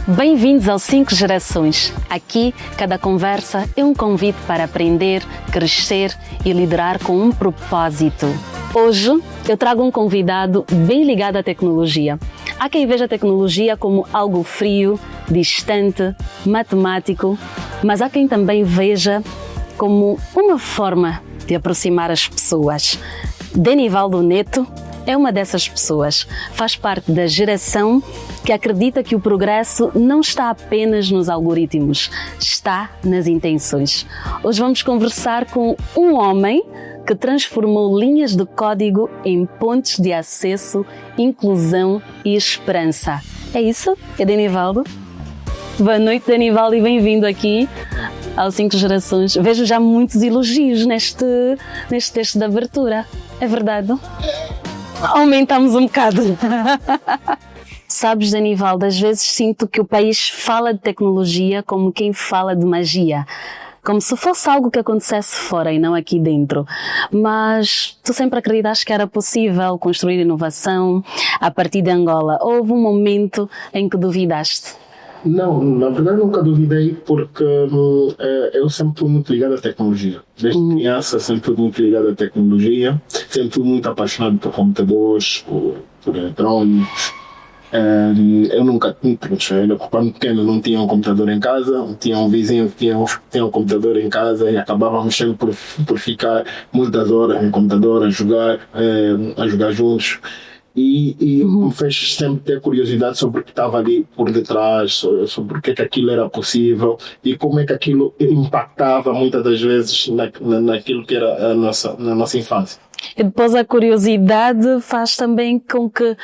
Bem-vindos ao 5 Gerações. Aqui, cada conversa é um convite para aprender, crescer e liderar com um propósito. Hoje, eu trago um convidado bem ligado à tecnologia. Há quem veja a tecnologia como algo frio, distante, matemático, mas há quem também veja como uma forma de aproximar as pessoas. Denivaldo Neto é uma dessas pessoas. Faz parte da geração que acredita que o progresso não está apenas nos algoritmos, está nas intenções. Hoje vamos conversar com um homem que transformou linhas de código em pontes de acesso, inclusão e esperança. É isso? É Denivaldo? Boa noite, Denivaldo, e bem-vindo aqui ao 5 Gerações. Vejo já muitos elogios neste texto de abertura. É verdade? Aumentamos um bocado. Sabes, Denivaldo, às vezes sinto que o país fala de tecnologia como quem fala de magia. Como se fosse algo que acontecesse fora e não aqui dentro. Mas tu sempre acreditaste que era possível construir inovação a partir de Angola. Houve um momento em que duvidaste? Não, na verdade nunca duvidei, porque eu sempre fui muito ligado à tecnologia. Desde criança sempre fui muito ligado à tecnologia, sempre fui muito apaixonado por computadores, por eletrônicos. Eu nunca, quando pequeno, não tinha um computador em casa, tinha um vizinho que tinha um computador em casa e acabávamos sempre por ficar muitas horas no computador a jogar juntos. E me fez sempre ter curiosidade sobre o que estava ali por detrás, sobre o que aquilo era possível e como é que aquilo impactava muitas das vezes naquilo que era na nossa infância. E depois a curiosidade faz também com que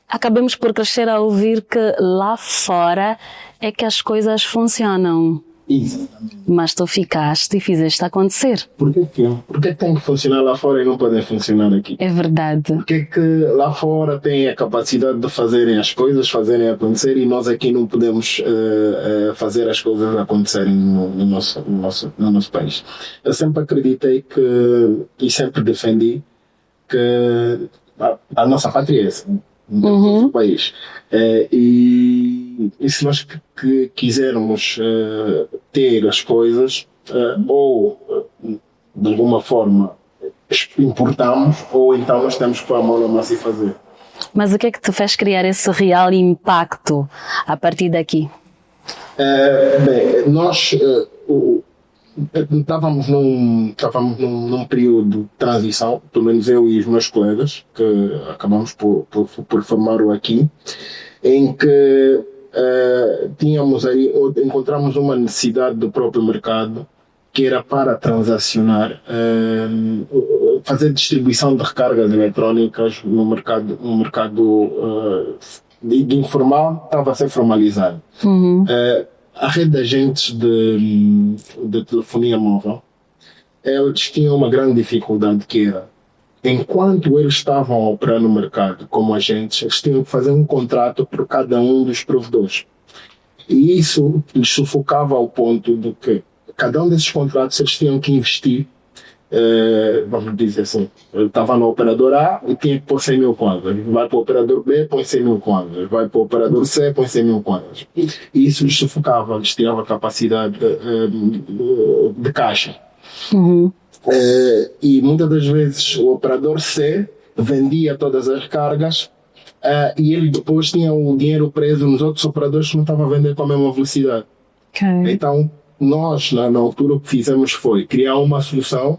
acabemos por crescer a ouvir que lá fora é que as coisas funcionam. Exatamente. Mas tu ficaste e fizeste acontecer. Por que tem que funcionar lá fora e não podem funcionar aqui? É verdade. Por que lá fora tem a capacidade de fazerem as coisas, fazerem acontecer e nós aqui não podemos fazer as coisas acontecerem no nosso país? Eu sempre acreditei e sempre defendi que a nossa pátria é essa. Do nosso país. E se nós quisermos ter as coisas, ou de alguma forma importamos, ou então nós temos que pôr a mão na massa e fazer. Mas o que é que te fez criar esse real impacto a partir daqui? Nós estávamos num período de transição, pelo menos eu e os meus colegas, que acabamos por formar o aqui, em que encontramos uma necessidade do próprio mercado, que era para transacionar, fazer distribuição de recargas eletrónicas no mercado de informal, estava a ser formalizado. A rede de agentes de telefonia móvel, eles tinham uma grande dificuldade, que era, enquanto eles estavam a operar no mercado como agentes, eles tinham que fazer um contrato por cada um dos provedores. E isso lhes sufocava ao ponto de que cada um desses contratos eles tinham que investir. Vamos dizer assim, eu estava no operador A e tinha que pôr 100 mil kwanzas, vai para o operador B, põe 100 mil kwanzas, vai para o operador C, põe 100 mil kwanzas. E isso lhes sufocava, lhes tirava a capacidade de caixa. E muitas das vezes o operador C vendia todas as recargas e ele depois tinha o dinheiro preso nos outros operadores que não estavam a vender com a mesma velocidade. Então nós, na altura, o que fizemos foi criar uma solução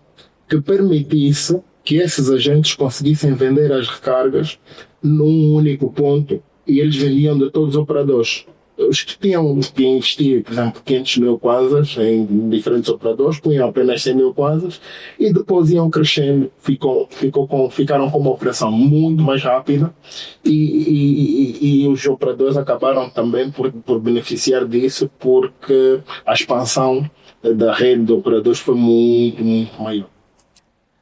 que permitisse que esses agentes conseguissem vender as recargas num único ponto e eles vendiam de todos os operadores. Os que tinham que investir, por exemplo, 500 mil kwanzas em diferentes operadores, punham apenas 100 mil kwanzas e depois iam crescendo, ficaram com uma operação muito mais rápida e os operadores acabaram também por beneficiar disso, porque a expansão da rede de operadores foi muito, muito maior.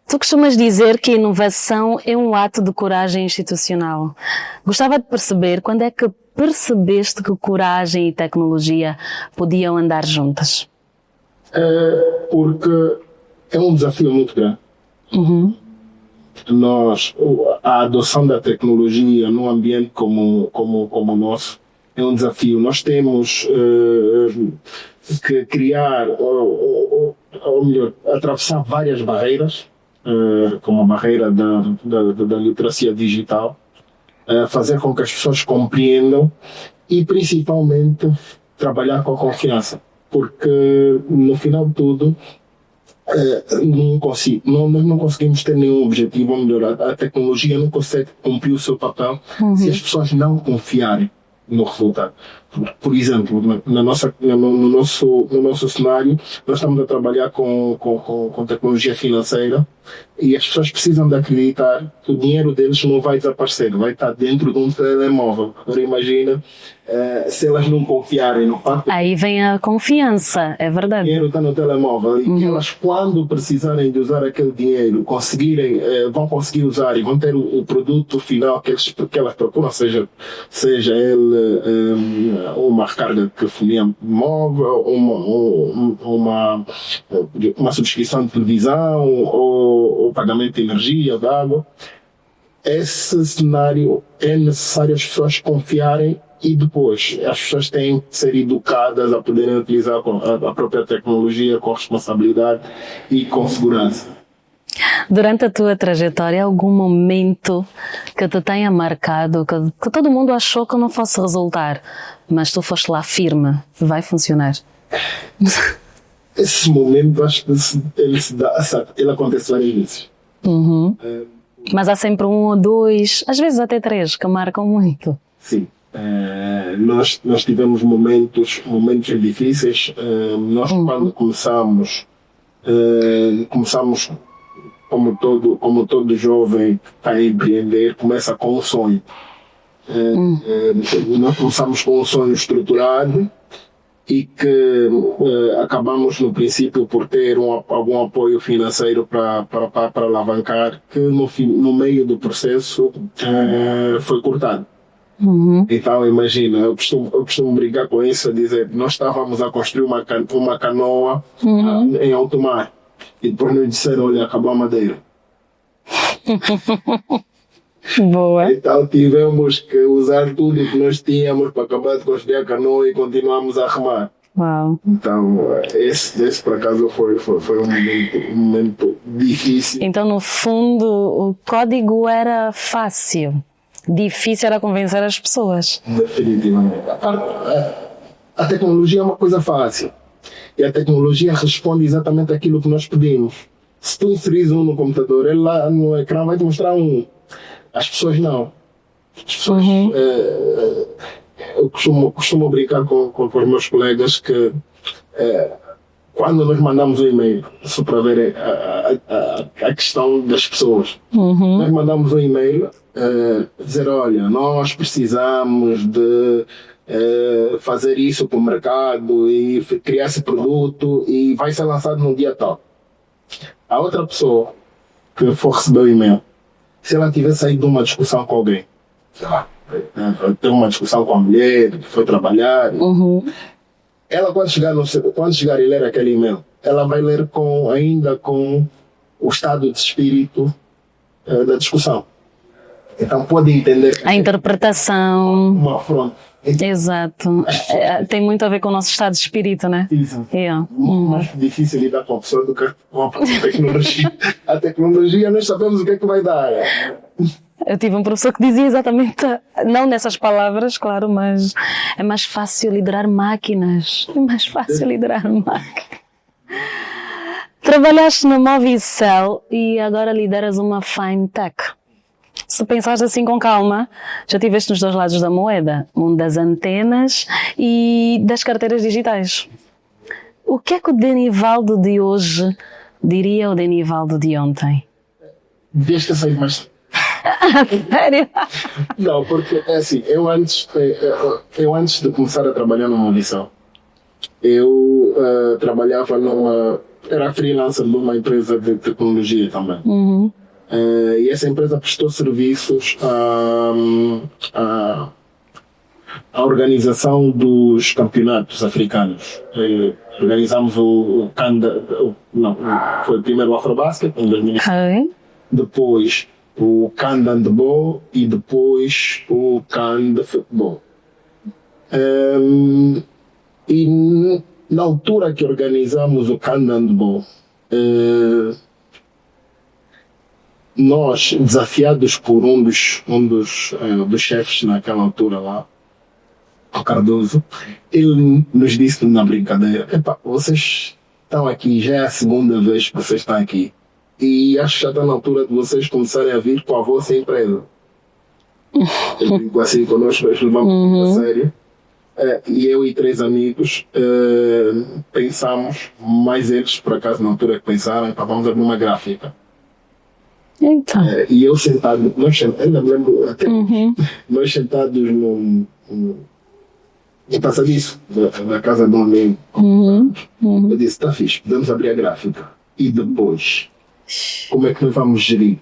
Tu costumas dizer que inovação é um ato de coragem institucional. Gostava de perceber quando é que percebeste que coragem e tecnologia podiam andar juntas? Porque é um desafio muito grande. A adoção da tecnologia num ambiente como o nosso é um desafio. Nós temos que criar, ou melhor, atravessar várias barreiras, como a barreira da literacia digital, fazer com que as pessoas compreendam e principalmente trabalhar com a confiança, porque no final de tudo nós não conseguimos ter nenhum objetivo, ou melhor, a tecnologia não consegue cumprir o seu papel se as pessoas não confiarem no resultado. Por exemplo, no nosso cenário, nós estamos a trabalhar com tecnologia financeira e as pessoas precisam de acreditar que o dinheiro deles não vai desaparecer, vai estar dentro de um telemóvel. Agora imagina se elas não confiarem no facto. Aí vem a confiança, é verdade. O dinheiro está no telemóvel e que elas, quando precisarem de usar aquele dinheiro, vão conseguir usar e vão ter o produto final que elas procuram, seja ele uma recarga de telefonia móvel, uma subscrição de televisão ou pagamento de energia ou de água. Esse cenário é necessário as pessoas confiarem e depois as pessoas têm que ser educadas a poderem utilizar a própria tecnologia com responsabilidade e com segurança. Durante a tua trajetória, algum momento que te tenha marcado, que todo mundo achou que não fosse resultar, mas tu foste lá firme, vai funcionar? Esse momento, acho que ele acontece várias vezes. Mas há sempre um ou dois, às vezes até três, que marcam muito. Sim. Nós tivemos momentos difíceis. Nós, quando começamos como todo jovem que está a empreender, começa com um sonho. Nós começamos com um sonho estruturado e que acabamos no princípio por ter algum apoio financeiro para alavancar, que no meio do processo foi cortado. Então imagina, eu costumo brincar com isso, a dizer, nós estávamos a construir uma canoa em alto mar e depois nos disseram, olha, acabou a madeira. Boa. Então tivemos que usar tudo que nós tínhamos para acabar de construir a canoa e continuamos a remar. Uau. Então esse por acaso foi um momento difícil. Então no fundo o código era fácil, difícil era convencer as pessoas. Definitivamente. A tecnologia é uma coisa fácil e a tecnologia responde exatamente aquilo que nós pedimos. Se tu inseris um no computador, ele lá no ecrã vai te mostrar um. As pessoas não. As pessoas, eu costumo brincar com os meus colegas que quando nós mandamos um e-mail, só para ver a questão das pessoas, nós mandamos um e-mail dizer, olha, nós precisamos de fazer isso para o mercado e criar esse produto e vai ser lançado num dia tal. A outra pessoa que for receber o e-mail, se ela tiver saído de uma discussão com alguém, sei lá, teve uma discussão com a mulher, que foi trabalhar, ela quando chegar e ler aquele e-mail, ela vai ler ainda com o estado de espírito da discussão. Então pode entender a interpretação, uma afronta. Exato. Tem muito a ver com o nosso estado de espírito, né? Isso. Muito mais difícil lidar com a pessoa do que com a tecnologia. A tecnologia nós sabemos o que é que vai dar. Eu tive um professor que dizia exatamente, não nessas palavras, claro, mas é mais fácil liderar máquinas. É mais fácil liderar máquinas. Trabalhaste na Movicel e agora lideras uma fintech. Se pensares assim com calma, já estiveste nos dois lados da moeda, um das antenas e das carteiras digitais. O que é que o Denivaldo de hoje diria ao Denivaldo de ontem? Devias ter saído mais. Sério? Não, porque é assim, eu antes de começar a trabalhar numa Movicel, eu trabalhava era freelancer numa empresa de tecnologia também. E essa empresa prestou serviços à organização dos campeonatos africanos. Organizamos foi primeiro o Afrobasket, em 2005, depois o CAN de handball e depois o CAN de futebol. E na altura que organizamos o CAN Handball, nós, desafiados por um dos chefes naquela altura lá, o Cardoso, ele nos disse na brincadeira: "Epa, vocês estão aqui, já é a segunda vez que vocês estão aqui, e acho que já está na altura de vocês começarem a vir com a vossa empresa." Ele brincou assim connosco, nós levamos a sério. E eu e 3 amigos pensamos, mais eles por acaso na altura que pensaram: vamos abrir uma gráfica. Eita. E eu sentado, ainda me lembro até, nós sentados no passadiço da casa de um amigo. Eu disse: "Está fixe, podemos abrir a gráfica. E depois, como é que nós vamos gerir?"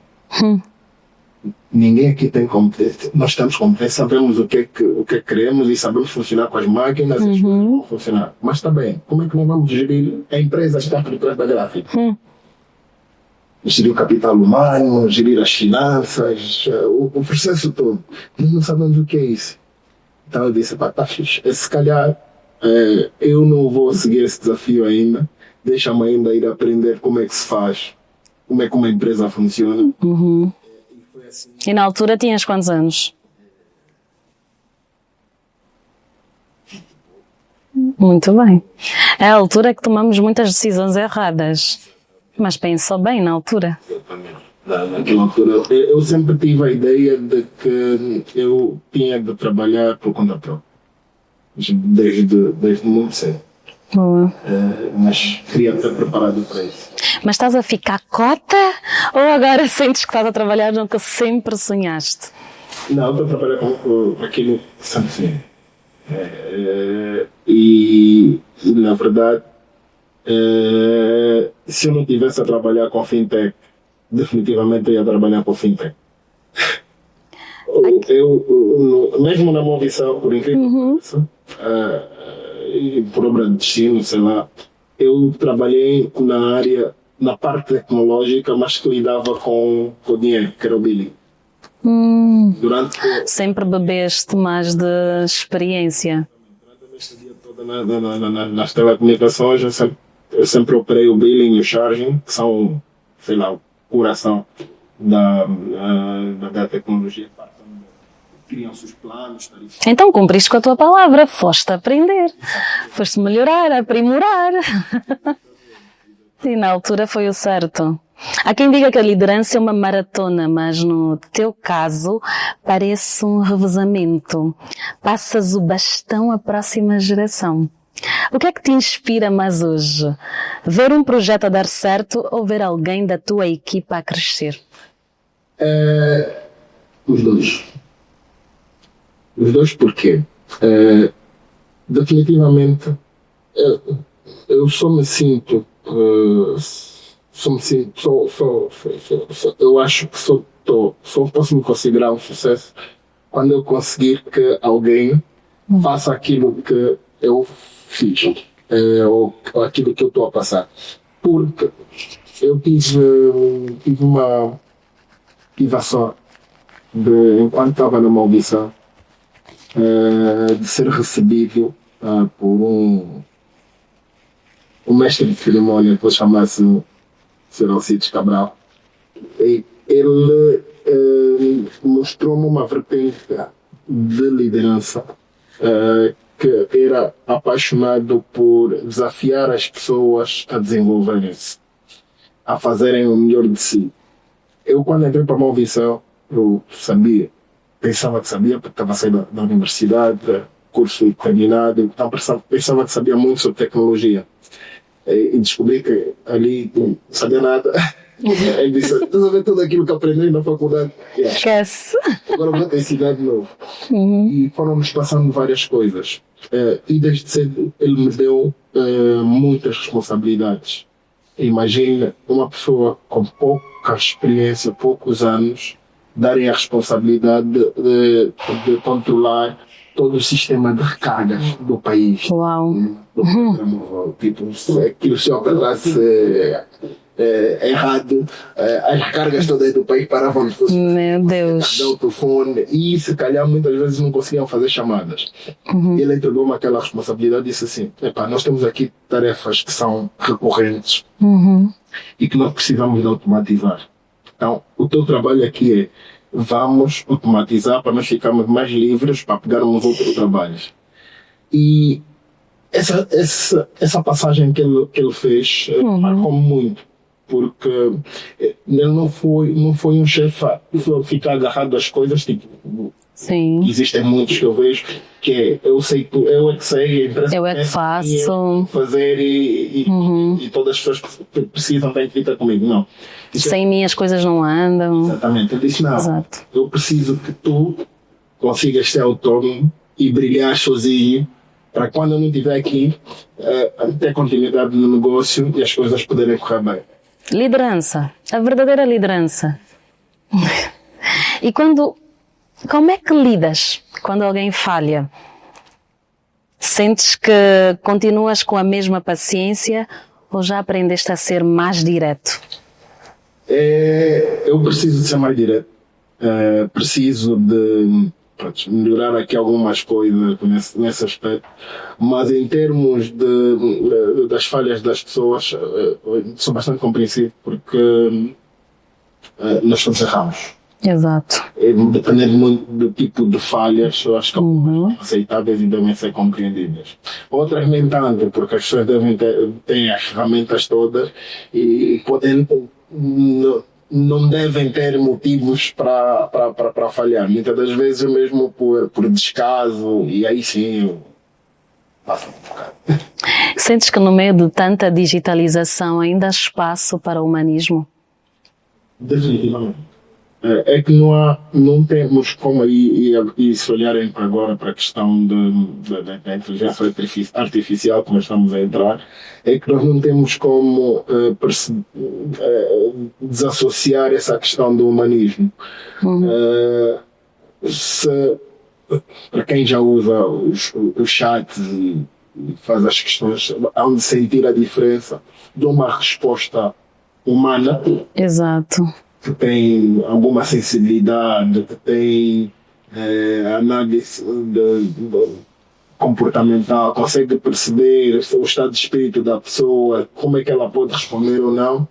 Ninguém aqui tem competência. Nós temos competência, sabemos o que é que queremos e sabemos funcionar com as máquinas, as coisas vão funcionar. Mas também, como é que nós vamos gerir a empresa que está por trás da gráfica? Gerir o capital humano, gerir as finanças, o processo todo. Nós não sabemos o que é isso. Então eu disse: "Tá fixe. Se calhar eu não vou seguir esse desafio ainda. Deixa-me ainda ir aprender como é que se faz, como é que uma empresa funciona." E na altura tinhas quantos anos? Muito bem. É a altura que tomamos muitas decisões erradas. Mas pensou bem na altura. Naquela altura, eu sempre tive a ideia de que eu tinha de trabalhar por conta própria. Desde muito cedo. Boa. Mas queria estar preparado para isso. Mas estás a ficar cota ou agora sentes que estás a trabalhar no que sempre sonhaste? Não, estou a trabalhar com aquilo que sempre sonhei. E na verdade, se eu não estivesse a trabalhar com fintech, definitivamente eu ia trabalhar com fintech. Mesmo na Movição, por incrível que pareça, e por obra de destino, sei lá, eu trabalhei na parte tecnológica, mas que lidava com o dinheiro, que era o billing. Sempre bebeste mais de experiência. Durante a estadia toda nas telecomunicações, eu sempre operei o billing e o charging, que são, sei lá, o coração da tecnologia. Criam-se os planos, tarifas. Então cumpriste com a tua palavra, foste aprender, foste melhorar, aprimorar. E na altura foi o certo. Há quem diga que a liderança é uma maratona, mas no teu caso parece um revezamento. Passas o bastão à próxima geração. O que é que te inspira mais hoje? Ver um projeto a dar certo ou ver alguém da tua equipa a crescer? Os dois. Os dois porquê? Definitivamente, eu só me sinto, eu acho que só posso me considerar um sucesso quando eu conseguir que alguém faça aquilo que eu fiz, ou aquilo que eu estou a passar. Porque eu tive a sorte de, enquanto estava numa audição, de ser recebido por um mestre de cerimónia, que vou chamar-se o Sr. Alcides Cabral. E ele mostrou-me uma vertente de liderança, que era apaixonado por desafiar as pessoas a desenvolverem-se, a fazerem o melhor de si. Eu, quando entrei para a Movição, eu pensava que sabia, porque estava saindo da universidade, curso terminado, então pensava que sabia muito sobre tecnologia. E descobri que ali não sabia nada. Ele disse: "Estás a ver tudo aquilo que aprendi na faculdade?" Esquece. Agora vou te ensinar de novo. E foram-nos passando várias coisas. E desde cedo ele me deu muitas responsabilidades. Imagina uma pessoa com pouca experiência, poucos anos, darem a responsabilidade de controlar todo o sistema de recargas do país. Uau! Tipo, aquilo se operasse errado, as cargas todas do país paravam de funcionar. Meu Deus. O telefone, e se calhar muitas vezes não conseguiam fazer chamadas. E ele entregou-me aquela responsabilidade e disse assim: epá, nós temos aqui tarefas que são recorrentes e que nós precisamos de automatizar. Então, o teu trabalho aqui é: vamos automatizar para nós ficarmos mais livres para pegarmos outros trabalhos. E essa passagem que ele fez marcou-me muito, porque ele não foi um chefe a ficar agarrado às coisas, tipo, sim. Existem muitos que eu vejo que é: eu é que sei, a empresa eu é que faço, fazer e todas as pessoas que precisam têm que vir comigo. Não. Sem mim as coisas não andam. Exatamente. Eu disse: não, exato. Eu preciso que tu consigas ser autónomo e brilhar sozinho, para quando eu não estiver aqui, ter continuidade no negócio e as coisas poderem correr bem. Liderança, a verdadeira liderança. E como é que lidas quando alguém falha? Sentes que continuas com a mesma paciência ou já aprendeste a ser mais direto? Eu preciso de ser mais direto. Preciso de melhorar aqui algumas coisas nesse aspecto, mas em termos das falhas das pessoas, sou bastante compreensivo, porque nós todos erramos. Exato. Dependendo muito do tipo de falhas, eu acho que são aceitáveis e devem ser compreendidas. Outras nem tanto, porque as pessoas devem ter as ferramentas todas e não devem ter motivos para falhar. Muitas das vezes mesmo por descaso, e aí sim eu passo um bocado. Sentes que no meio de tanta digitalização ainda há espaço para o humanismo? Definitivamente. É que não temos como e se olharem para agora para a questão da inteligência artificial que nós estamos a entrar, é que nós não temos como desassociar essa questão do humanismo. Para quem já usa os chats e faz as questões, há de sentir a diferença de uma resposta humana. Exato. Que tem alguma sensibilidade, que tem análise comportamental, consegue perceber o estado de espírito da pessoa, como é que ela pode responder ou não,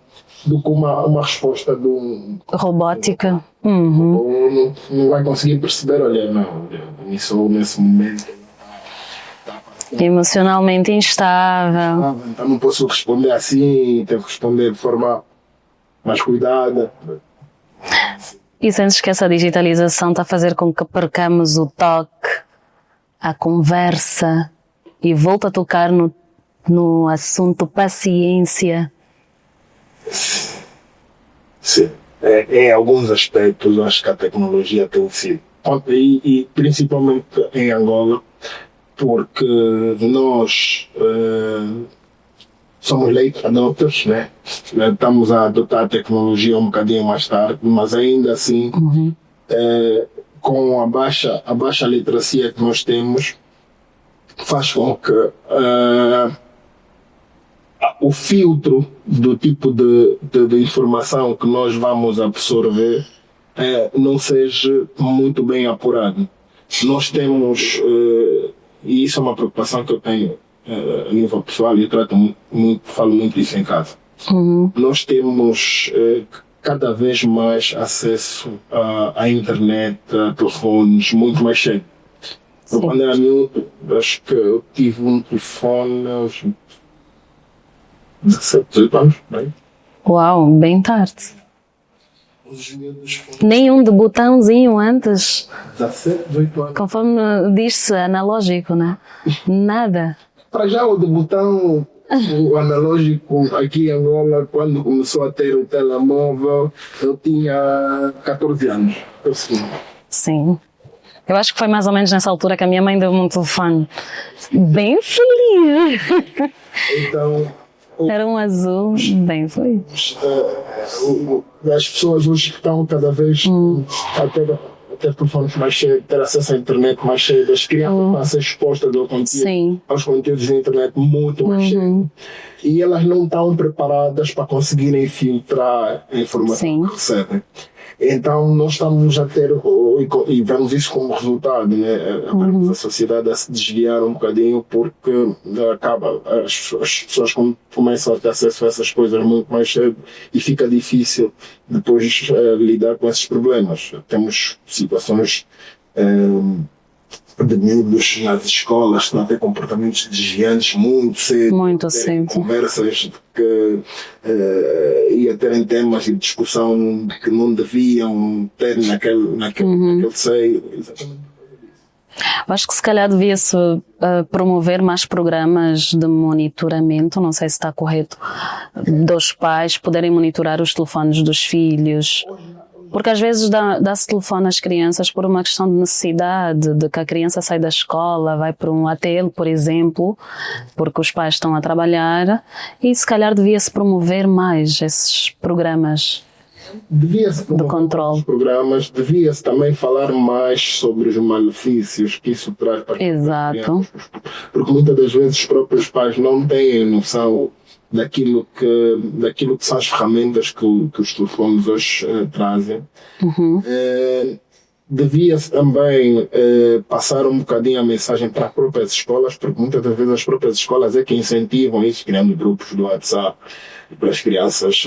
do que uma resposta de um robótica. Não vai conseguir perceber: olha, não, isso nesse momento emocionalmente instável. Então não posso responder assim, tenho que responder de forma mais cuidada. E sentes que essa digitalização está a fazer com que percamos o toque, a conversa, e volto a tocar no assunto paciência? Sim. Em alguns aspectos acho que a tecnologia tem sido, e principalmente em Angola, porque nós somos late adopters, né? Estamos a adotar a tecnologia um bocadinho mais tarde, mas ainda assim, com a baixa literacia que nós temos, faz com que o filtro do tipo de informação que nós vamos absorver não seja muito bem apurado. Nós temos, e isso é uma preocupação que eu tenho a nível pessoal, e eu falo muito isso em casa. Nós temos cada vez mais acesso à internet, a telefones, muito mais cedo. Quando era miúdo, acho que eu tive um telefone aos 17, 18 anos. Bem. Uau, bem tarde. Nenhum de botãozinho antes. 17, 18 anos. Conforme diz-se, analógico, né? Nada. Para já o de botão, o analógico aqui em Angola, quando começou a ter o telemóvel, eu tinha 14 anos. Sim. Eu acho que foi mais ou menos nessa altura que a minha mãe deu-me um telefone. Bem feliz. Então... Era um azul bem feliz. As pessoas hoje estão cada vez a ter ter telefones mais cheios, ter acesso à internet mais cheio, as crianças a ser expostas aos conteúdos da internet muito mais cedo. E elas não estão preparadas para conseguirem filtrar a informação que recebem. Então nós estamos a ter, e vemos isso como resultado, né? A sociedade a se desviar um bocadinho porque as pessoas começam a ter acesso a essas coisas muito mais cedo e fica difícil depois lidar com esses problemas. Temos situações de miúdos nas escolas que estão a ter comportamentos desviantes muito cedo. Muito cedo. Conversas que ia terem temas de discussão que não deviam ter naquele seio. Exatamente. Acho que se calhar devia-se promover mais programas de monitoramento, não sei se está correto, dos pais poderem monitorar os telefones dos filhos. Porque às vezes dá-se telefone às crianças por uma questão de necessidade, de que a criança sai da escola, vai para um ATL, por exemplo, porque os pais estão a trabalhar, e se calhar devia-se promover mais esses programas de controle. Programas, devia-se também falar mais sobre os malefícios que isso traz para as crianças. Porque muitas das vezes os próprios pais não têm noção daquilo que são as ferramentas que os telefones hoje trazem. Devia-se também passar um bocadinho a mensagem para as próprias escolas, porque muitas das vezes as próprias escolas é que incentivam isso, criando grupos do WhatsApp para as crianças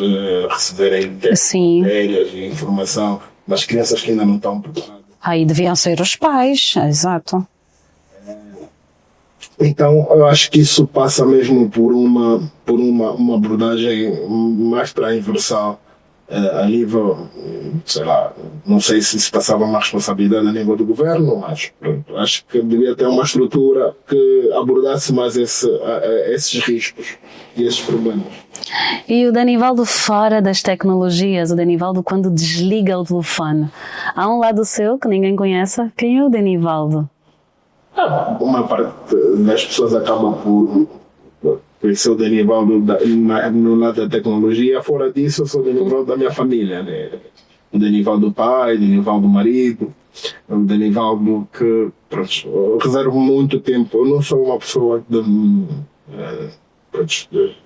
receberem matérias e informação, mas crianças que ainda não estão preparadas. Aí deviam ser os pais, exato. Então, eu acho que isso passa mesmo por uma abordagem mais transversal, a nível, sei lá, não sei se se passava uma responsabilidade a nível do governo, mas acho que devia ter uma estrutura que abordasse mais esses riscos e esses problemas. E o Danivaldo fora das tecnologias, o Danivaldo quando desliga o telefone, há um lado seu que ninguém conhece? Quem é o Danivaldo? Uma parte das pessoas acaba por conhecer o Danivaldo no lado da tecnologia. Fora disso, eu sou o Danivaldo da minha família, né? O Danivaldo do pai, o Danivaldo do marido, o Danivaldo que eu reservo muito tempo. Eu não sou uma pessoa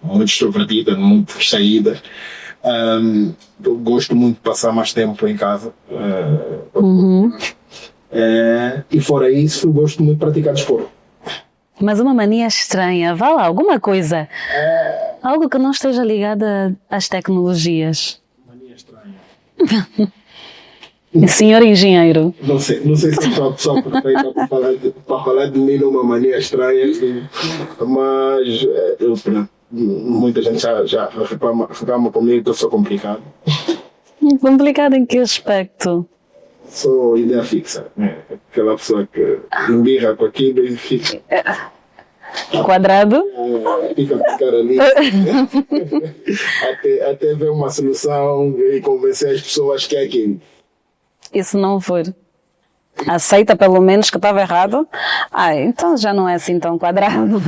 muito extrovertida, muito saída. Eu gosto muito de passar mais tempo em casa. E fora isso, gosto muito de praticar desporto. Mas uma mania estranha, vá lá, alguma coisa. Algo que não esteja ligado às tecnologias. Mania estranha. Senhor engenheiro. Não sei se sou a pessoa perfeita para falar de mim numa mania estranha, mas muita gente já reclama comigo que eu sou complicado. Complicado em que aspecto? Sou ideia fixa, aquela pessoa que embirra com aquilo e fica quadrado, fica a ficar ali até ver uma solução e convencer as pessoas que é aquilo. E se não for? Aceita pelo menos que estava errado? Então já não é assim tão quadrado.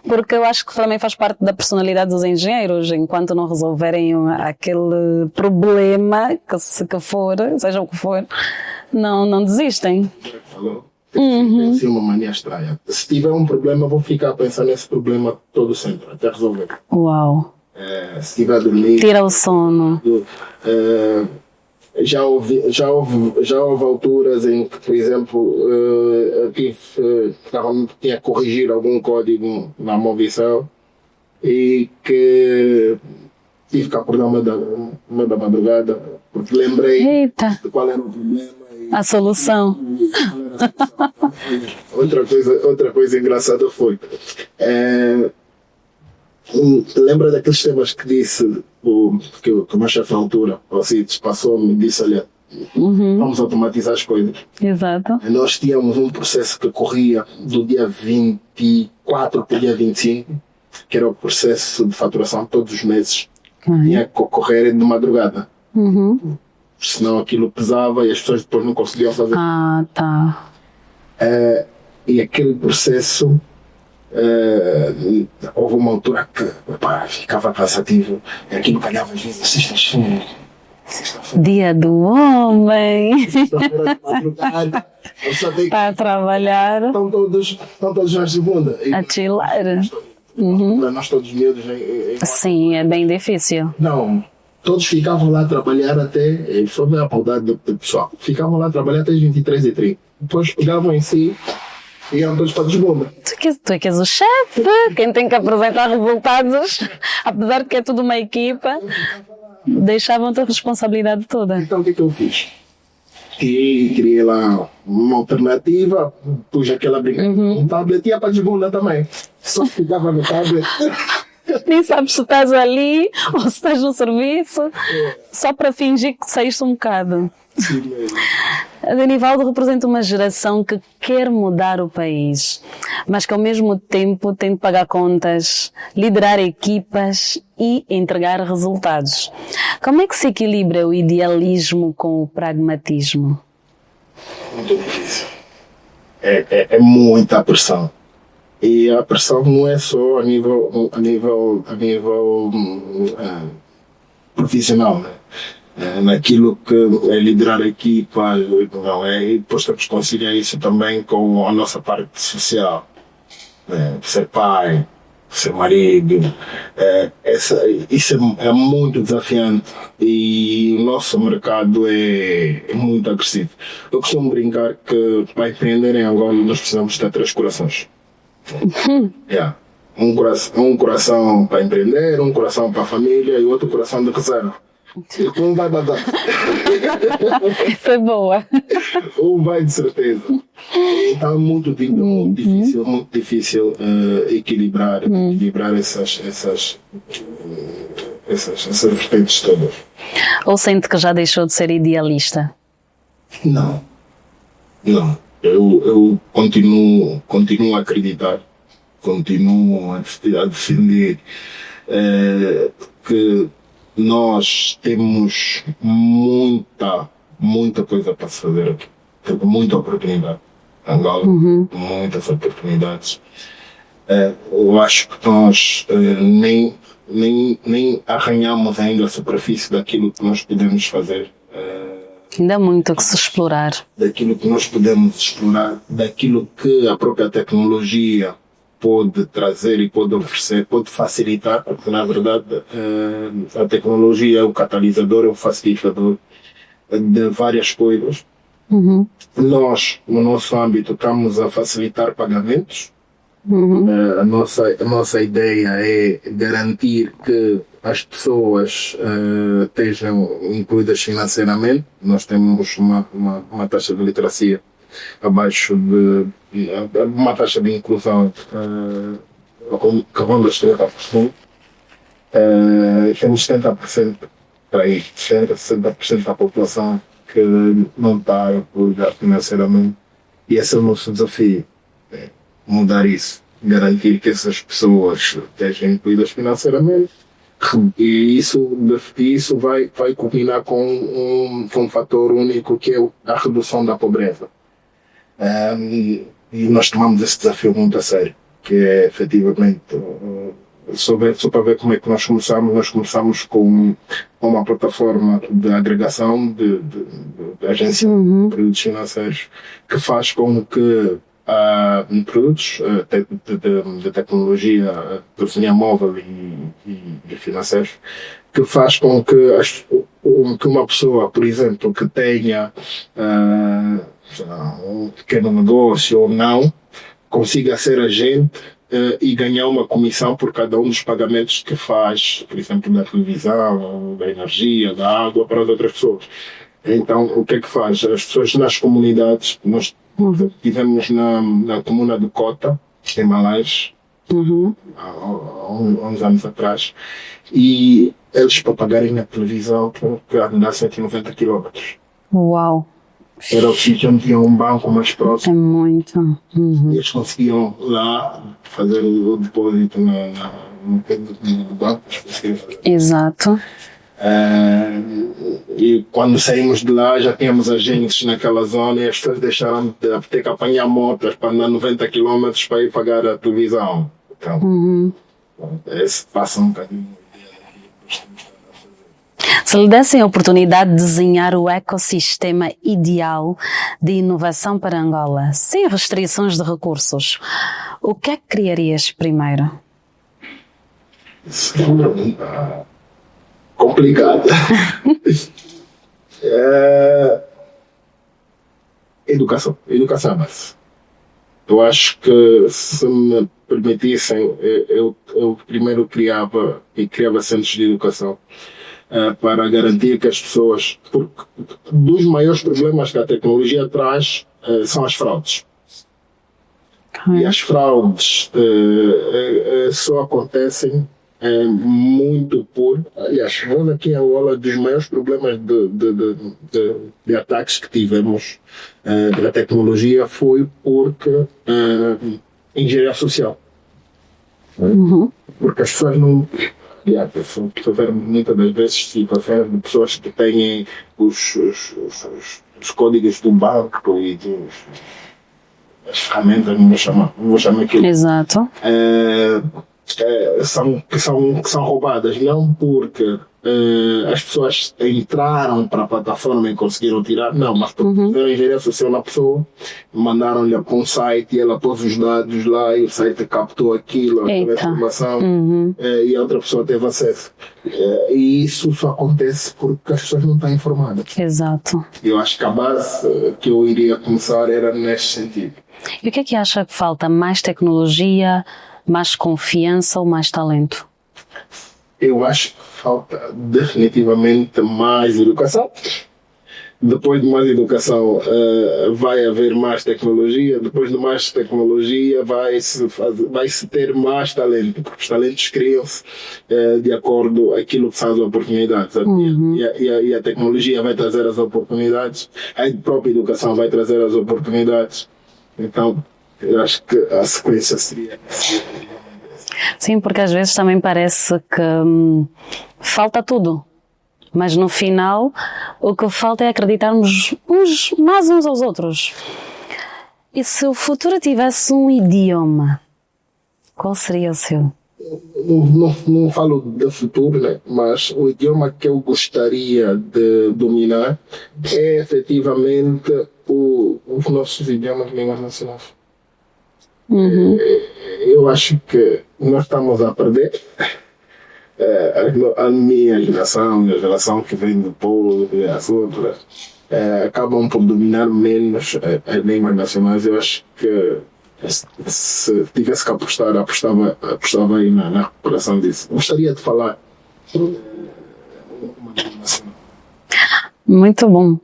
Porque eu acho que também faz parte da personalidade dos engenheiros, enquanto não resolverem aquele problema, que for, seja o que for, não desistem. Falou. Tem assim uma mania estranha. Se tiver um problema, vou ficar a pensar nesse problema todo sempre, até resolver. Uau! Se tiver a dormir... Tira o sono. Já houve alturas em que, por exemplo, tinha que corrigir algum código na movição e que tive que acordar uma da madrugada porque lembrei de qual era o problema. A solução. Outra coisa engraçada foi... lembra daqueles temas que disse que o meu chefe na altura, o Cites, passou-me e disse, olha, vamos automatizar as coisas. Exato. Nós tínhamos um processo que corria do dia 24 para o dia 25, que era o processo de faturação todos os meses. Tinha que ocorrer de madrugada. Senão aquilo pesava e as pessoas depois não conseguiam fazer. Tá. E aquele processo... houve uma altura que ficava cansativo e aquilo calhava às vezes sextas-feiras Dia do homem. Sexta-feira de madrugada. Está a trabalhar. Estão todos na segunda. A chilar. Para nós todos miúdos. Sim, é bem difícil. Não. Todos ficavam lá a trabalhar até. Só ver a maldade do pessoal. Ficavam lá a trabalhar até as 23h30. Depois pegavam em si e iam todos para Lisboa. Tu é que és o chefe, quem tem que apresentar resultados, apesar de que é tudo uma equipa, deixavam-te a responsabilidade toda. Então o que é que eu fiz? Criei lá uma alternativa, pus aquela brincadeira no tablet e ia para Lisboa também. Só ficava no tablet. Nem sabes se estás ali ou se estás no serviço, só para fingir que saíste um bocado. Sim, mesmo. A Denivaldo representa uma geração que quer mudar o país, mas que ao mesmo tempo tem de pagar contas, liderar equipas e entregar resultados. Como é que se equilibra o idealismo com o pragmatismo? Muito difícil. É muita pressão. E a pressão não é só a nível profissional, né? Naquilo que é liderar a equipa, não é? E depois temos que conciliar isso também com a nossa parte social, né? Ser pai, ser marido, isso é muito desafiante e o nosso mercado é muito agressivo. Eu costumo brincar que para empreender em Angola nós precisamos ter 3 corações. Yeah. Um coração para empreender, um coração para a família e outro coração de reserva. Um vai dar. Foi boa. Um vai de certeza. Então é muito difícil equilibrar essas vertentes todas. Ou sente que já deixou de ser idealista? Não. Eu continuo a acreditar, continuo a defender que nós temos muita coisa para se fazer aqui. Temos muita oportunidade. Angola, muitas oportunidades. Eu acho que nós nem arranhamos ainda a superfície daquilo que nós podemos fazer. Ainda há muito que se explorar. Daquilo que nós podemos explorar, daquilo que a própria tecnologia pode trazer e pode oferecer, pode facilitar, porque na verdade a tecnologia é o catalisador, é o facilitador de várias coisas. Nós, no nosso âmbito, estamos a facilitar pagamentos. A nossa ideia é garantir que as pessoas estejam incluídas financeiramente. Nós temos uma taxa de literacia abaixo de uma taxa de inclusão que ronda os 30%. Temos 70% para aí, 60% da população que não está incluída financeiramente, e esse é o nosso desafio, mudar isso, garantir que essas pessoas estejam incluídas financeiramente, e isso vai culminar com um fator único, que é a redução da pobreza. E nós tomamos esse desafio muito a sério, que é efetivamente, só para ver como é que nós começamos com uma plataforma de agregação de agências de produtos financeiros, que faz com que produtos de tecnologia, telefonia móvel e financeiros, que faz com que uma pessoa, por exemplo, que tenha um pequeno negócio ou não, consiga ser agente e ganhar uma comissão por cada um dos pagamentos que faz, por exemplo, da televisão, da energia, da água, para as outras pessoas. Então, o que é que faz? As pessoas nas comunidades, nós tivemos na comuna de Cota, em Malais, há uns anos atrás, e eles, para pagarem na televisão, que andar 190 km. Uau! Era o sítio onde tinha um banco mais próximo. É muito. Eles conseguiam lá fazer o depósito no banco. Exato. E quando saímos de lá já tínhamos agentes naquela zona e as pessoas deixaram de ter que apanhar motas para andar 90 km para ir pagar a televisão. Então, esse passa um bocadinho. Se lhe dessem a oportunidade de desenhar o ecossistema ideal de inovação para Angola, sem restrições de recursos, o que é que criarias primeiro? Complicado. Educação é base. Eu acho que se me permitissem, eu primeiro criava centros de educação para garantir que as pessoas, porque dos maiores problemas que a tecnologia traz são as fraudes. E as fraudes só acontecem muito por. Aliás, nós aqui em Angola, dos maiores problemas de ataques que tivemos da tecnologia foi porque engenharia social. Uhum. Porque as pessoas não. Tiveram muitas das vezes situações de pessoas que têm os códigos do banco e as ferramentas, não vou chamar aquilo. Exato. São roubadas, não porque as pessoas entraram para a plataforma e conseguiram tirar, não, mas porque fizeram engenharia social na pessoa, mandaram-lhe para um site e ela pôs os dados lá e o site captou aquilo, aquela informação, e a outra pessoa teve acesso. E isso só acontece porque as pessoas não estão informadas. Exato. Eu acho que a base que eu iria começar era neste sentido. E o que é que acha que falta? Mais tecnologia, mais confiança ou mais talento? Eu acho que falta definitivamente mais educação. Depois de mais educação vai haver mais tecnologia. Depois de mais tecnologia vai-se ter mais talento. Porque os talentos criam-se de acordo com aquilo que são as oportunidades. E a tecnologia vai trazer as oportunidades. A própria educação vai trazer as oportunidades. Então, eu acho que a sequência seria. Sim, porque às vezes também parece que falta tudo. Mas no final, o que falta é acreditarmos uns aos outros. E se o futuro tivesse um idioma, qual seria o seu? Não falo do futuro, né? Mas o idioma que eu gostaria de dominar é efetivamente os nossos idiomas, línguas nacionais. Eu acho que nós estamos a perder. A minha geração e a geração que vem depois, as outras, acabam por dominar menos as línguas nacionais. Eu acho que se tivesse que apostar, apostava aí na recuperação disso. Gostaria de falar uma língua nacional. Muito bom.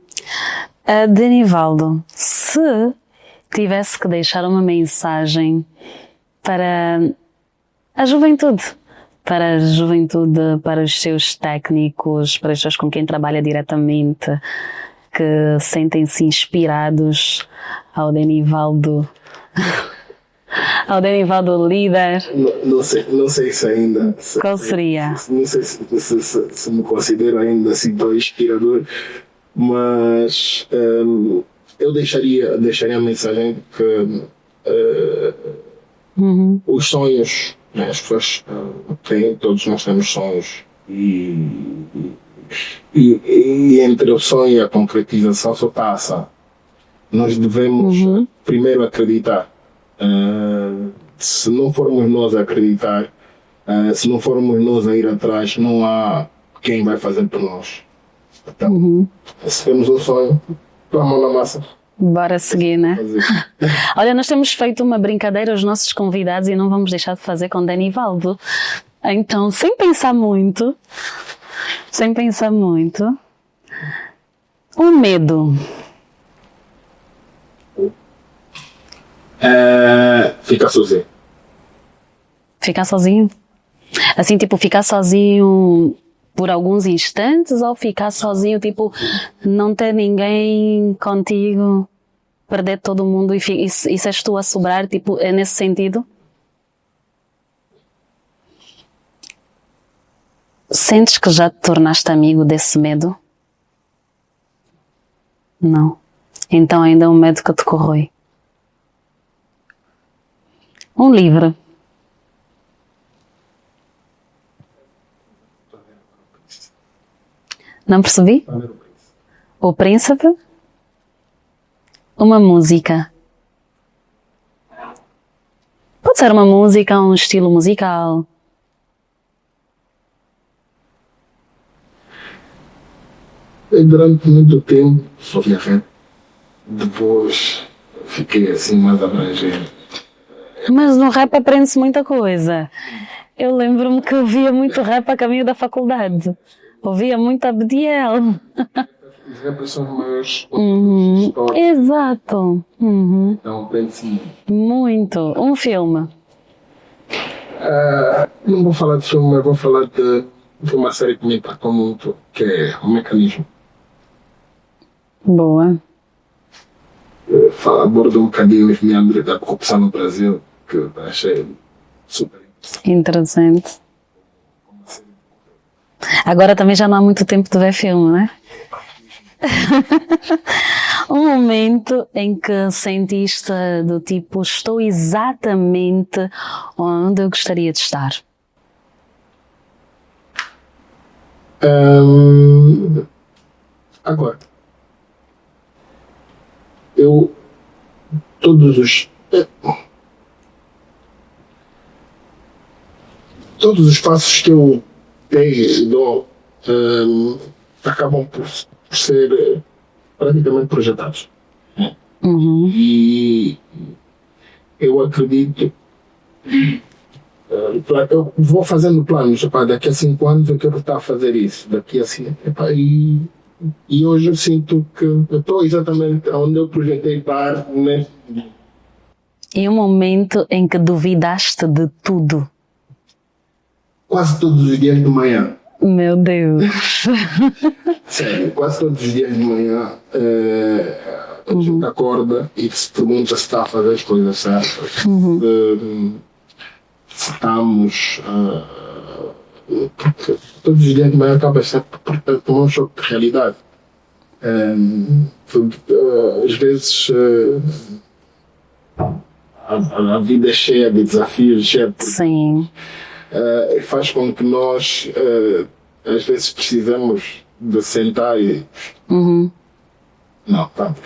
Denivaldo, se tivesse que deixar uma mensagem para a juventude, para os seus técnicos, para as pessoas com quem trabalha diretamente, que sentem-se inspirados ao Denivaldo líder. Não sei se ainda. Qual seria? Não sei se me considero ainda assim tão inspirador, mas eu deixaria a mensagem que os sonhos, né, as pessoas têm, todos nós temos sonhos e entre o sonho e a concretização só está a ação. Nós devemos primeiro acreditar. Se não formos nós a acreditar, se não formos nós a ir atrás, não há quem vai fazer por nós. Então, se temos um sonho, põe a mão na massa. Bora seguir, né? Olha, nós temos feito uma brincadeira aos nossos convidados e não vamos deixar de fazer com Denivaldo. Então, sem pensar muito, um medo. Ficar sozinho. Ficar sozinho? Assim, tipo, ficar sozinho por alguns instantes ou ficar sozinho, tipo, não ter ninguém contigo, perder todo mundo e és tu a sobrar, tipo, é nesse sentido? Sentes que já te tornaste amigo desse medo? Não. Então ainda é um medo que te corrói. Um livro. Não percebi? O Príncipe? Uma música. Pode ser uma música, um estilo musical. Durante muito tempo só via rap. Depois fiquei assim mais abrangente. Mas no rap aprende-se muita coisa. Eu lembro-me que ouvia muito rap a caminho da faculdade. Ouvia muito Abdiel. Os rappers são os maiores. Exato. Então aprende-se muito. Muito. Um filme. Não vou falar de filme, mas vou falar de uma série que me impactou muito, que é O Mecanismo. Boa. Aborda um bocadinho os meandros da corrupção no Brasil, que eu achei super interessante. Agora também já não há muito tempo de ver filme, não é? Um momento em que sentiste do tipo, estou exatamente onde eu gostaria de estar. Agora, eu todos os passos que eu dou acabam por ser praticamente projetados. E eu acredito, eu vou fazendo planos, daqui a 5 anos eu quero estar a fazer isso, daqui a 5, e hoje eu sinto que eu estou exatamente onde eu projetei estar, né? E um momento em que duvidaste de tudo? Quase todos os dias de manhã. Meu Deus! Sério, quase todos os dias de manhã a gente acorda e se pergunta se está a fazer as coisas certas. Se estamos... porque todos os dias de manhã acaba sempre por tomar um choque de realidade. Às vezes a vida é cheia de desafios, cheia de... Sim. Faz com que nós às vezes precisamos de sentar e não, vamos,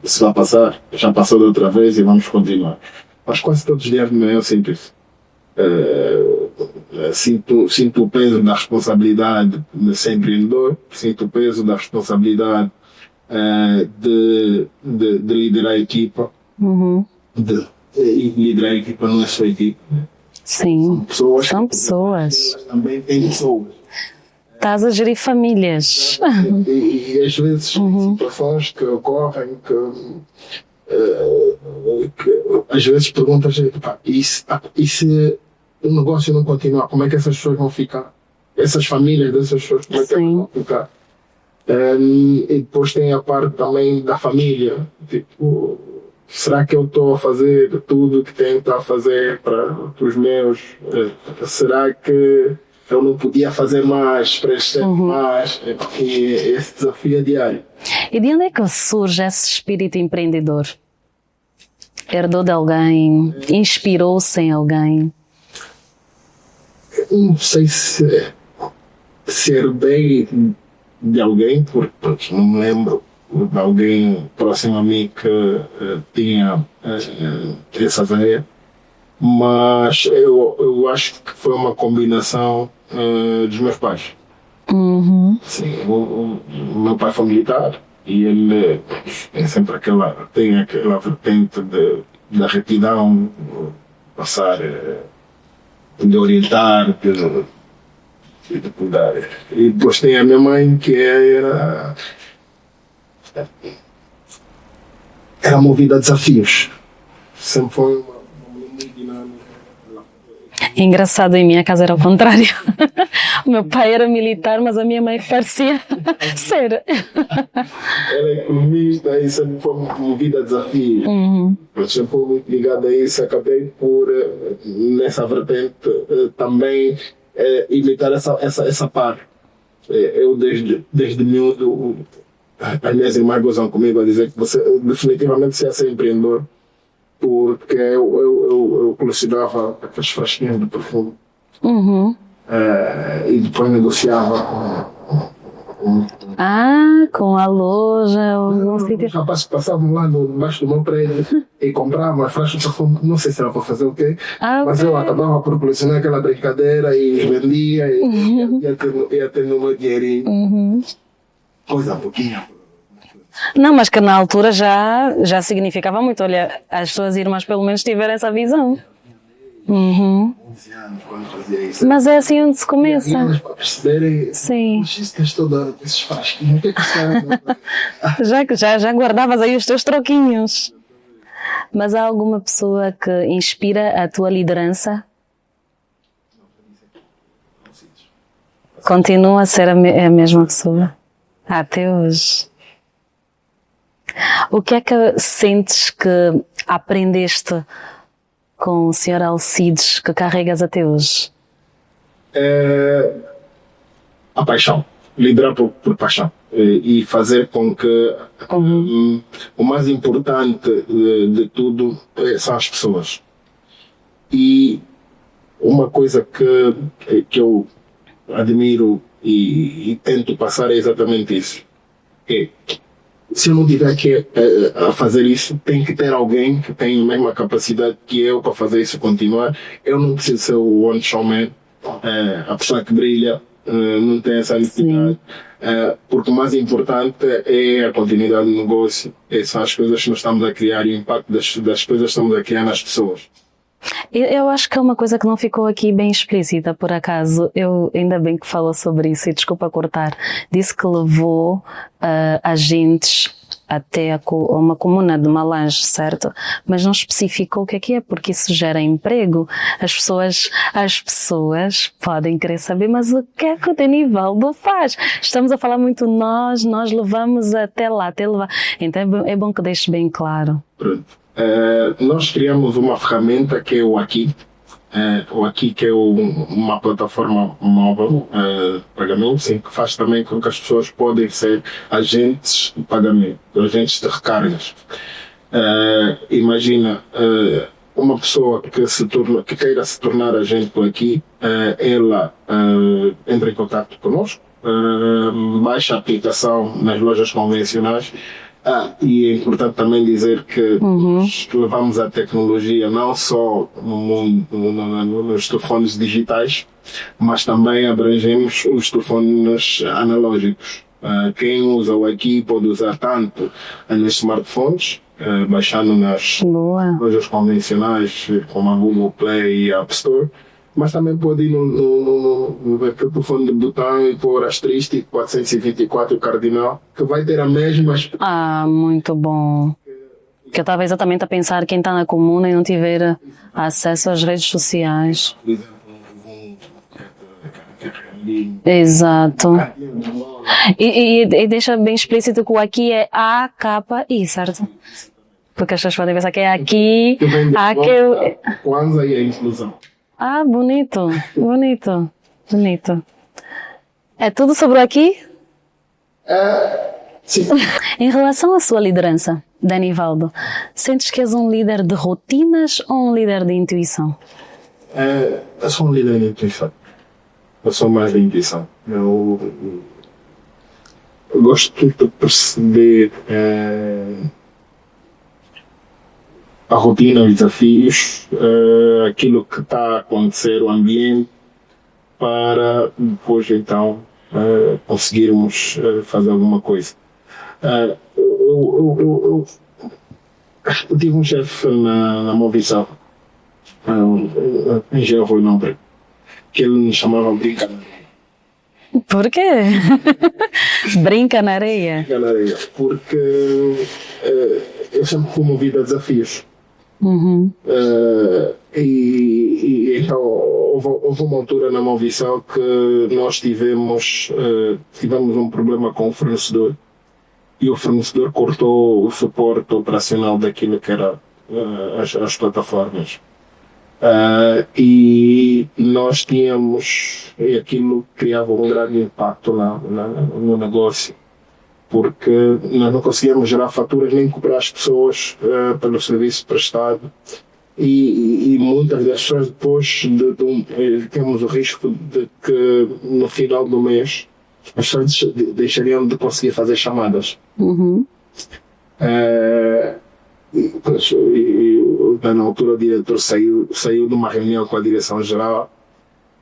isso vai passar, já passou de outra vez e vamos continuar. Mas quase todos os dias de manhã eu sinto isso. Sinto o peso da responsabilidade de ser empreendedor, sinto o peso da responsabilidade de liderar a equipa. E liderar a equipa não é só a equipa. Sim, são pessoas. Mas também tem pessoas. Estás a gerir famílias. E às vezes situações que ocorrem que às vezes perguntas, e se o negócio não continuar, como é que essas pessoas vão ficar? Essas famílias dessas pessoas, como é que vão ficar? E depois tem a parte também da família, tipo, será que eu estou a fazer tudo o que tenho que estar a fazer para os meus? Será que eu não podia fazer mais para eles terem mais? E esse desafio é diário. E de onde é que surge esse espírito empreendedor? Herdou de alguém? Inspirou-se em alguém? Não sei se herdei de alguém, porque não me lembro de alguém próximo a mim que tinha essa veia, mas eu acho que foi uma combinação dos meus pais. Sim, o meu pai foi militar e ele é sempre tem aquela vertente da retidão, passar, de orientar, de cuidar. E depois tem a minha mãe que era movida a desafios. Sempre foi uma muito dinâmica. Engraçado, em minha casa era o contrário. O meu pai era militar, mas a minha mãe parecia ser. Ela é economista e sempre foi movida a desafios. Eu sempre fui muito ligado a isso. Acabei por, nessa vertente, também imitar essa parte. Eu, desde miúdo, as minhas irmãs gozam comigo a dizer que você definitivamente você ia ser empreendedor, porque eu colecionava aquelas frasquinhas de perfume e depois negociava Com a loja. Os rapazes passavam lá debaixo do meu prédio e compravam as faixas de perfume. Não sei se era para fazer o quê, mas eu acabava por colecionar aquela brincadeira e vendia e ia tendo o meu dinheirinho. Coisa pouquinha. Não, mas que na altura já significava muito. Olha, as suas irmãs pelo menos tiveram essa visão. 11 anos quando fazia isso. Mas é assim onde se começa. E elas para perceberem, sim. Tens toda esses frasquinhos, o que é que já guardavas aí os teus troquinhos. Mas há alguma pessoa que inspira a tua liderança? Continua a ser a mesma pessoa? Até hoje. O que é que sentes que aprendeste com o Sr. Alcides que carregas até hoje? A paixão. Liderar por paixão. E fazer com que o mais importante de tudo são as pessoas. E uma coisa que eu admiro e tento passar é exatamente isso. Se eu não tiver que a fazer isso, tem que ter alguém que tem a mesma capacidade que eu para fazer isso continuar. Eu não preciso ser o one showman, a pessoa que brilha, não tem essa necessidade. Porque o mais importante é a continuidade do negócio. São as coisas que nós estamos a criar e o impacto das coisas que estamos a criar nas pessoas. Eu acho que é uma coisa que não ficou aqui bem explícita, por acaso. Eu ainda bem que falou sobre isso, e desculpa cortar. Disse que levou agentes até uma comuna de Malange, certo? Mas não especificou o que é, porque isso gera emprego. As pessoas podem querer saber, mas o que é que o Denivaldo faz? Estamos a falar muito nós levamos até lá, até levar. Então é bom que deixes bem claro. Pronto. Nós criamos uma ferramenta que é o Aqui. O Aqui, que é uma plataforma móvel de pagamento, sim, que faz também com que as pessoas podem ser agentes de pagamento, agentes de recargas. Imagina uma pessoa que queira se tornar agente do Aqui, ela entra em contato conosco, baixa a aplicação nas lojas convencionais. E é importante também dizer que nós levamos a tecnologia não só no mundo, nos telefones digitais, mas também abrangemos os telefones analógicos. Quem usa o Aqui pode usar tanto nos smartphones, baixando nas lojas convencionais como a Google Play e a App Store, mas também pode ir no telefone de botão e pôr asterisco 424 cardinal, que vai ter a mesma... muito bom. Que eu estava exatamente a pensar quem está na comuna e não tiver acesso às redes sociais. Exato. E deixa bem explícito que o Aqui é AKI, certo? Porque as pessoas podem pensar que é aqui, Kwanzaa e a inclusão. Bonito. É tudo sobre o Aqui? Sim. Em relação à sua liderança, Denivaldo, sentes que és um líder de rotinas ou um líder de intuição? Eu sou um líder de intuição. Eu sou mais de intuição. Eu gosto de perceber a rotina, os desafios, aquilo que está a acontecer, o ambiente, para depois então conseguirmos fazer alguma coisa. Eu tive um chefe na Movisão, engenheiro Rui Nobre, que ele me chamava Brinca na Areia. Por quê? Brinca na areia? Brinca na areia, porque eu sempre fui movido a desafios. E então houve uma altura na Movisão que nós tivemos um problema com o fornecedor, e o fornecedor cortou o suporte operacional daquilo que era as plataformas. E nós tínhamos, e aquilo criava um grande impacto no negócio, porque nós não conseguíamos gerar faturas nem cobrar as pessoas pelo serviço prestado, e muitas das pessoas depois temos o risco de que no final do mês as pessoas deixariam de conseguir fazer chamadas. Na altura o diretor saiu de uma reunião com a direção-geral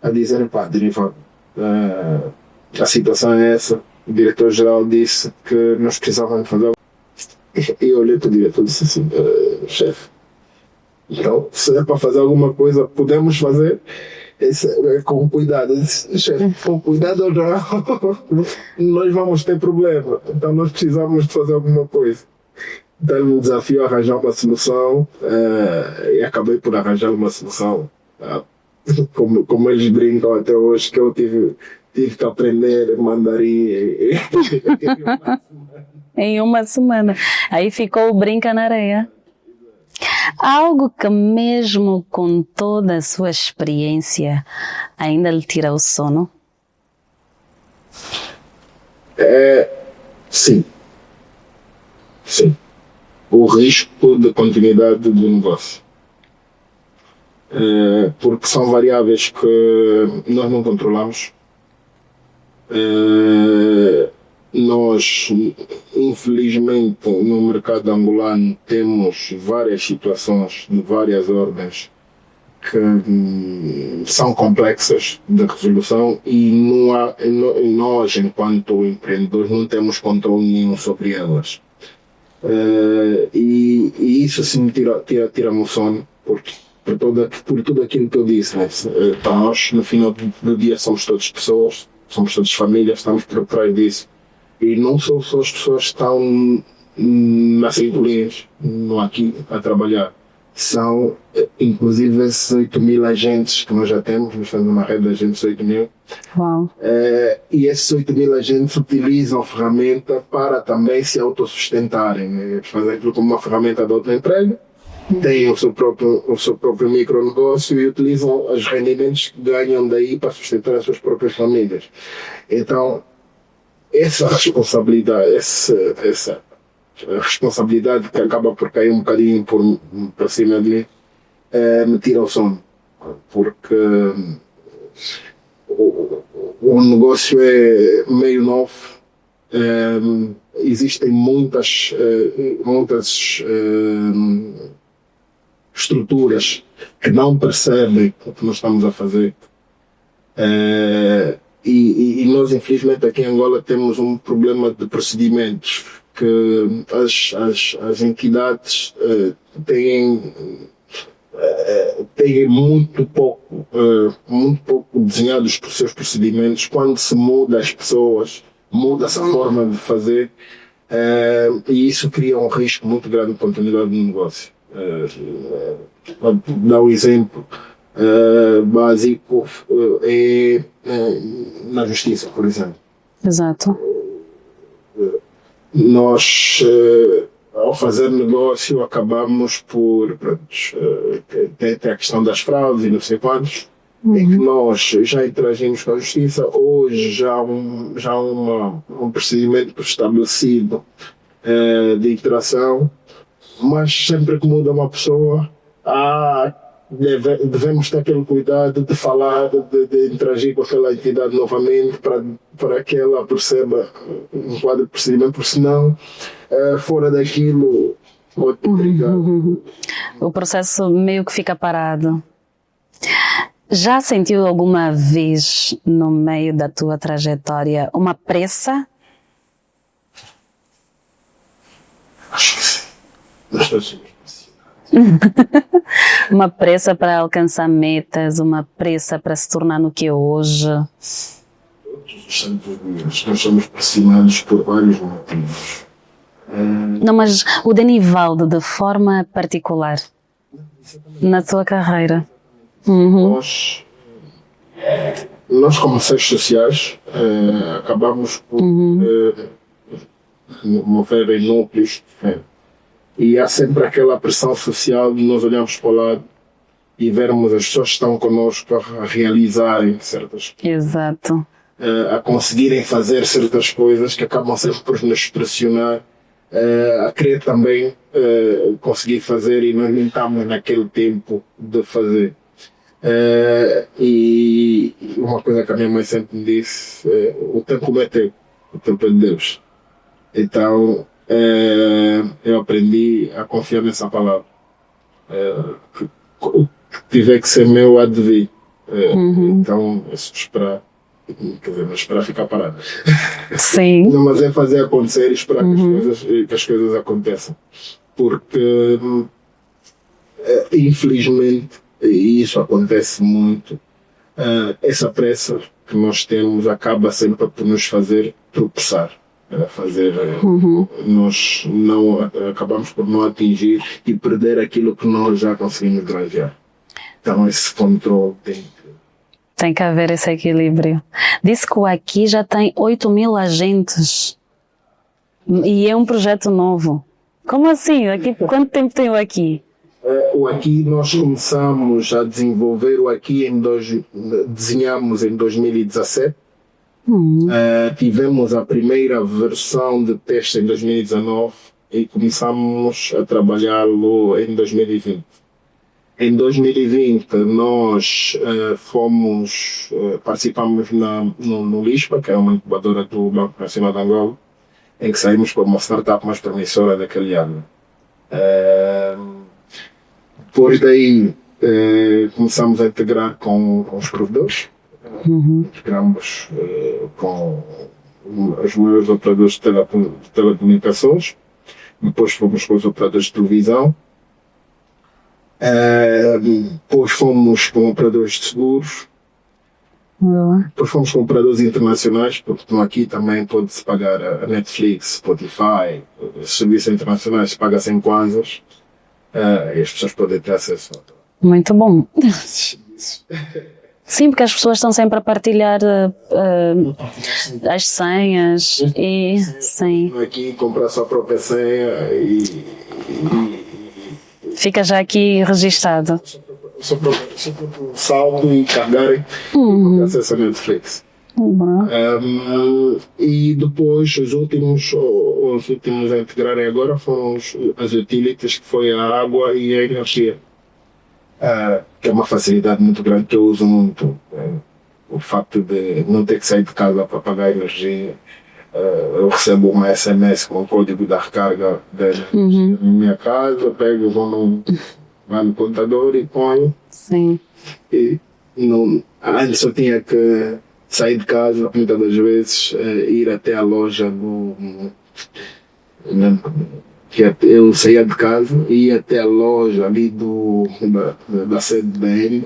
a dizer, pá, Dorival, a situação é essa. O diretor-geral disse que nós precisávamos fazer. E eu olhei para o diretor e disse assim, chefe, então, se é para fazer alguma coisa, podemos fazer com cuidado. Eu disse, chefe, com cuidado ou não, nós vamos ter problema. Então nós precisamos de fazer alguma coisa. Então me desafio a arranjar uma solução e acabei por arranjar uma solução. Como eles brincam até hoje, que eu tive que aprender mandarim em uma semana. Aí ficou o brinca na areia. Algo que mesmo com toda a sua experiência ainda lhe tira o sono? Sim. O risco de continuidade do negócio. Porque são variáveis que nós não controlamos. Nós, infelizmente, no mercado angolano temos várias situações de várias ordens que são complexas de resolução e nós, enquanto empreendedores, não temos controle nenhum sobre elas. E isso sim me tira-me o sono, por tudo aquilo que eu disse. Né? Para nós, no final do dia, somos todas pessoas, somos todas famílias, estamos por trás disso. E não são só as pessoas que estão nas cinturinhas, não aqui a trabalhar. São, inclusive, esses 8.000 agentes que nós já temos, nós temos uma rede de agentes 8.000. Uau. E esses 8.000 agentes utilizam a ferramenta para também se autossustentarem. Né? Fazem aquilo como uma ferramenta de autoemprego, têm o seu próprio micronegócio e utilizam os rendimentos que ganham daí para sustentar as suas próprias famílias. Então, essa responsabilidade, essa responsabilidade que acaba por cair um bocadinho por cima de mim, me tira o sono. Porque o negócio é meio novo, existem muitas estruturas que não percebem o que nós estamos a fazer. E nós, infelizmente, aqui em Angola temos um problema de procedimentos que as entidades têm muito pouco desenhados por seus procedimentos. Quando se muda as pessoas, muda-se a forma de fazer, e isso cria um risco muito grande de continuidade do negócio. Vou dar um exemplo básico na justiça, por exemplo. Exato. Nós, ao fazer negócio, acabamos por ter a questão das fraudes e não sei quantos, em que nós já interagimos com a justiça. Hoje já há um procedimento estabelecido de interação, mas sempre que muda uma pessoa, devemos ter aquele cuidado de falar, de interagir com aquela entidade novamente para que ela perceba um quadro de procedimento, porque senão, fora daquilo, o processo meio que fica parado. Já sentiu alguma vez no meio da tua trajetória uma pressa? Acho que sim. Nós todos somos uma pressa para alcançar metas, uma pressa para se tornar no que é hoje. Todos os santos dias nós somos pressionados por vários motivos. Não, mas o Denivaldo, de forma particular, na tua carreira. Nós como seres sociais, acabamos por mover em núcleos. E há sempre aquela pressão social de nós olharmos para o lado e vermos as pessoas que estão connosco a realizarem certas coisas. Exato. A conseguirem fazer certas coisas que acabam sempre por nos pressionar a querer também conseguir fazer, e nós não estamos naquele tempo de fazer. E uma coisa que a minha mãe sempre me disse, o tempo não é teu, o tempo é de Deus. Então eu aprendi a confiar nessa palavra. O que tiver que ser meu há de vir. Então é só esperar. Quer dizer, não esperar ficar parado. Sim. Não, mas é fazer acontecer e esperar que as coisas aconteçam. Porque infelizmente, e isso acontece muito, essa pressa que nós temos acaba sempre por nos fazer tropeçar. Nós não acabamos por não atingir e perder aquilo que nós já conseguimos granjear. Então esse controle tem que haver esse equilíbrio. Disse que o Aqui já tem 8.000 agentes e é um projeto novo. Como assim? Aqui, quanto tempo tem o Aqui? O Aqui nós começamos a desenvolver o Aqui desenhamos em 2017. Tivemos a primeira versão de teste em 2019 e começamos a trabalhá-lo em 2020. Em 2020 nós participamos no LISPA, que é uma incubadora do Banco Nacional de Angola, em que saímos como uma startup mais promissora daquele ano. Depois daí começamos a integrar com os provedores. Integramos com os maiores operadores de telecomunicações. Depois fomos com os operadores de televisão. Depois fomos com operadores de seguros. Depois fomos com operadores internacionais, porque estão aqui também pode-se pagar a Netflix, Spotify, os serviços internacionais se pagam sem kwanzas e as pessoas podem ter acesso a. Muito bom. Sim, porque as pessoas estão sempre a partilhar as senhas e sim. Aqui comprar a sua própria senha e fica já aqui registado. Só para saldo e carregarem acesso a Netflix. E depois os últimos a integrarem agora foram as utilities, que foi a água e a energia. Que é uma facilidade muito grande que eu uso muito. O facto de não ter que sair de casa para pagar a energia. Eu recebo uma SMS com o código da recarga da minha casa, pego, vou no computador e ponho. Sim. E antes eu tinha que sair de casa, muitas das vezes, ir até a loja eu saía de casa e ia até a loja ali da sede da BN.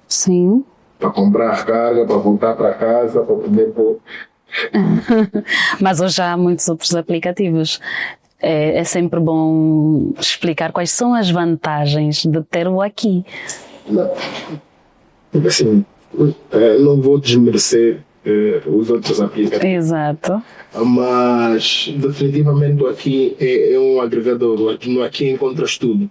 Sim. Para comprar a recarga, para voltar para casa, para poder pôr. Mas hoje há muitos outros aplicativos. É sempre bom explicar quais são as vantagens de ter o Aqui. Assim, não vou desmerecer os outros aplicativos. Exato. Mas definitivamente o Aqui é um agregador. No Aqui encontras tudo.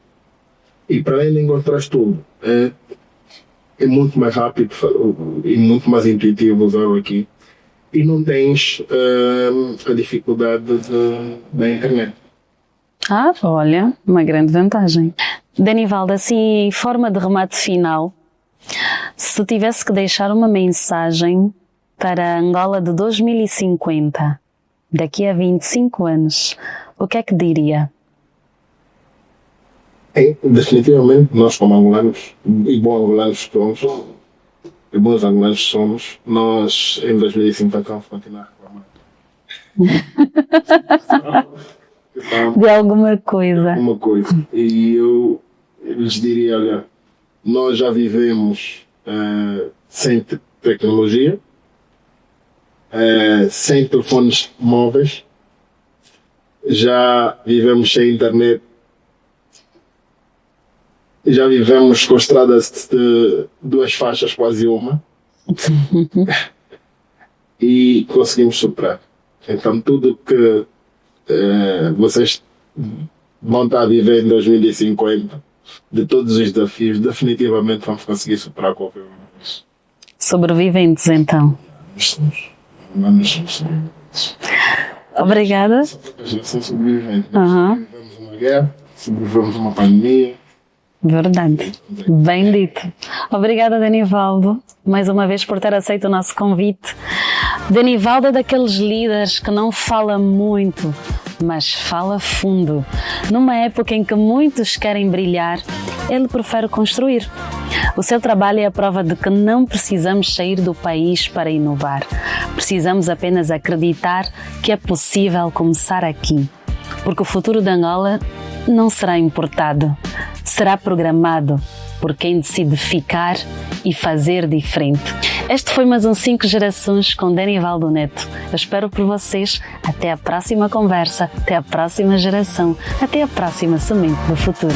E para além de encontrar tudo, é muito mais rápido e muito mais intuitivo usar o Aqui. E não tens a dificuldade da internet. Olha, uma grande vantagem. Danivaldo, assim, em forma de remate final, se tivesse que deixar uma mensagem para a Angola de 2050, daqui a 25 anos, o que é que diria? Definitivamente, nós como angolanos, e bons angolanos somos, nós em 2050 vamos continuar reclamando. De alguma coisa. E eu lhes diria, olha, nós já vivemos sem tecnologia, sem telefones móveis, já vivemos sem internet, já vivemos com estradas de 2 faixas, quase uma, e conseguimos superar. Então tudo que vocês vão estar a viver em 2050, de todos os desafios, definitivamente vamos conseguir superar qualquer um deles. Sobreviventes, então. Obrigada. Somos sobreviventes. Sobrevivemos uma guerra, sobrevivemos uma pandemia, Verdade. Bem dito. Obrigada, Denivaldo, mais uma vez por ter aceito o nosso convite. Denivaldo é daqueles líderes que não fala muito, mas fala fundo. Numa época em que muitos querem brilhar, ele prefere construir. O seu trabalho é a prova de que não precisamos sair do país para inovar. Precisamos apenas acreditar que é possível começar aqui. Porque o futuro de Angola não será importado, será programado por quem decide ficar e fazer diferente. Este foi mais um 5 Gerações com Denivaldo Neto. Eu espero por vocês. Até a próxima conversa, até a próxima geração, até a próxima semente do futuro.